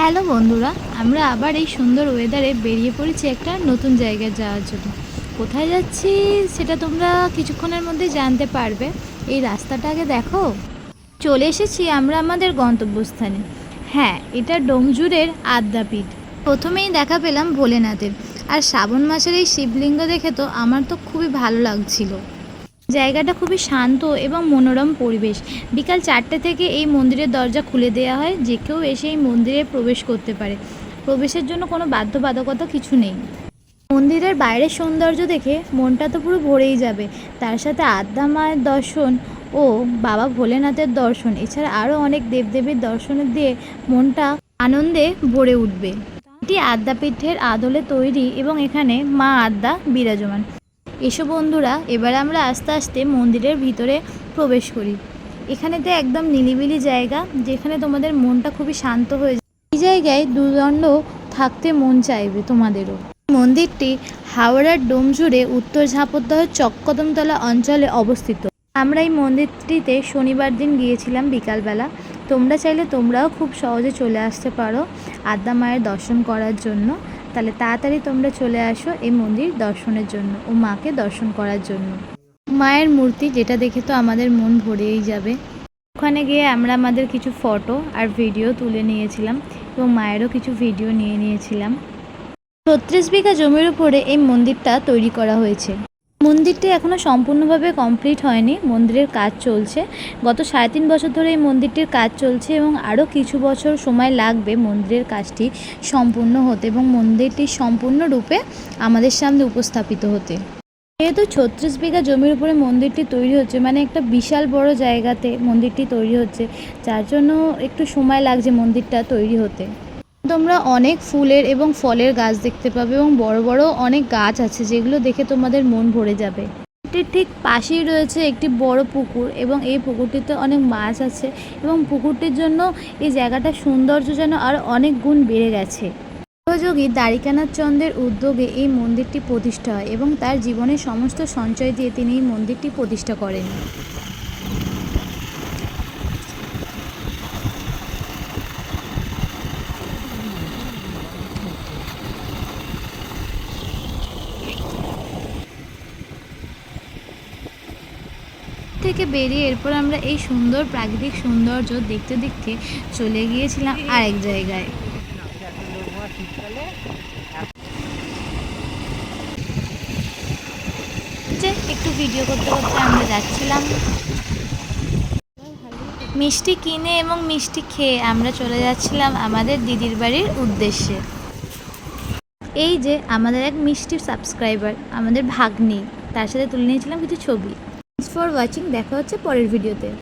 Hello বন্ধুরা, আমরা আবার এই সুন্দর ওয়েদারে বেরিয়ে পড়েছি একটা নতুন জায়গায় যাওয়ার জন্য। কোথায় যাচ্ছি সেটা তোমরা কিছুক্ষণের মধ্যে জানতে পারবে। এই রাস্তাটা আগে দেখো। চলে এসেছি আমরা আমাদের গন্তব্যস্থানে। হ্যাঁ, এটা ডোমজুড়ের আদ্যাপীঠ। প্রথমেই দেখা পেলাম ভোলেনাথের, আর শ্রাবণ মাসের এই শিবলিঙ্গ দেখে তো আমার তো খুবই ভালো লাগছিল। জায়গাটা খুবই শান্ত এবং মনোরম পরিবেশ। বিকাল 4টে থেকে এই মন্দিরের দরজা খুলে দেওয়া হয়, যে কেউ এসে এই মন্দিরে প্রবেশ করতে পারে। প্রবেশের জন্য কোনো বাধ্যবাধকতা কিছু নেই। মন্দিরের বাইরের সৌন্দর্য দেখে মনটা তো পুরো ভরেই যাবে। তার সাথে আদ্যা মায়ের দর্শন ও বাবা ভোলেনাথের দর্শন, এছাড়া আরও অনেক দেবদেবীর দর্শনের দিয়ে মনটা আনন্দে ভরে উঠবে। এটি আদ্যাপীঠের আদলে তৈরি এবং এখানে মা আদ্যা বিরাজমান। এসো বন্ধুরা, এবার আমরা আস্তে আস্তে মন্দিরের ভিতরে প্রবেশ করি। এখানেতে একদম নিরিবিলি জায়গা, যেখানে তোমাদের মনটা খুবই শান্ত হয়ে যায়। এই জায়গায় দুদণ্ড থাকতে মন চাইবে তোমাদেরও। মন্দিরটি হাওড়ার ডোমজুড়ে উত্তর ঝাপরদহের চক্কদমতলা অঞ্চলে অবস্থিত। আমরা এই মন্দিরটিতে শনিবার দিন গিয়েছিলাম বিকালবেলা। তোমরা চাইলে তোমরাও খুব সহজে চলে আসতে পারো আদ্যা মায়ের দর্শন করার জন্য। তাহলে তাড়াতাড়ি তোমরা চলে আসো এই মন্দির দর্শনের জন্য ও মাকে দর্শন করার জন্য। মায়ের মূর্তি যেটা দেখে তো আমাদের মন ভরেই যাবে। ওখানে গিয়ে আমরা আমাদের কিছু ফটো আর ভিডিও তুলে নিয়েছিলাম এবং মায়েরও কিছু ভিডিও নিয়ে নিয়েছিলাম। 36 বিঘা জমির উপরে এই মন্দিরটা তৈরি করা হয়েছে। মন্দিরটি এখনও সম্পূর্ণভাবে কমপ্লিট হয়নি, মন্দিরের কাজ চলছে। গত 3.5 বছর ধরে এই মন্দিরটির কাজ চলছে এবং আরও কিছু বছর সময় লাগবে মন্দিরের কাজটি সম্পূর্ণ হতে এবং মন্দিরটি সম্পূর্ণরূপে আমাদের সামনে উপস্থাপিত হতে। যেহেতু 36 বিঘা জমির উপরে মন্দিরটি তৈরি হচ্ছে, মানে একটা বিশাল বড় জায়গাতে মন্দিরটি তৈরি হচ্ছে, যার জন্য একটু সময় লাগছে মন্দিরটা তৈরি হতে। তোমরা অনেক ফুলের এবং ফলের গাছ দেখতে পাবে এবং বড় বড় অনেক গাছ আছে, যেগুলো দেখে তোমাদের মন ভরে যাবে। এটির ঠিক পাশেই রয়েছে একটি বড় পুকুর এবং এই পুকুরটিতে অনেক মাছ আছে এবং পুকুরটির জন্য এই জায়গাটার সৌন্দর্য যেন আর অনেক গুণ বেড়ে গেছে। সহযোগী দ্বারিকানাথ চন্দ্রের উদ্যোগে এই মন্দিরটি প্রতিষ্ঠা হয় এবং তার জীবনের সমস্ত সঞ্চয় দিয়ে তিনি এই মন্দিরটি প্রতিষ্ঠা করেন। থেকে বেরিয়ে এরপর আমরা এই সুন্দর প্রাকৃতিক সৌন্দর্য দেখতে দেখতে চলে গিয়েছিলাম আরেক জায়গায়। একটু ভিডিও করতে করতে আমরা যাচ্ছিলাম। মিষ্টি কিনে এবং মিষ্টি খেয়ে আমরা চলে যাচ্ছিলাম আমাদের দিদির বাড়ির উদ্দেশ্যে। এই যে আমাদের এক মিষ্টির সাবস্ক্রাইবার, আমাদের ভাগ্নি, তার সাথে তুলে নিয়েছিলাম কিছু ছবি। থ্যাঙ্কস ফর ওয়াচিং, দেখা হচ্ছে পরের ভিডিওতে।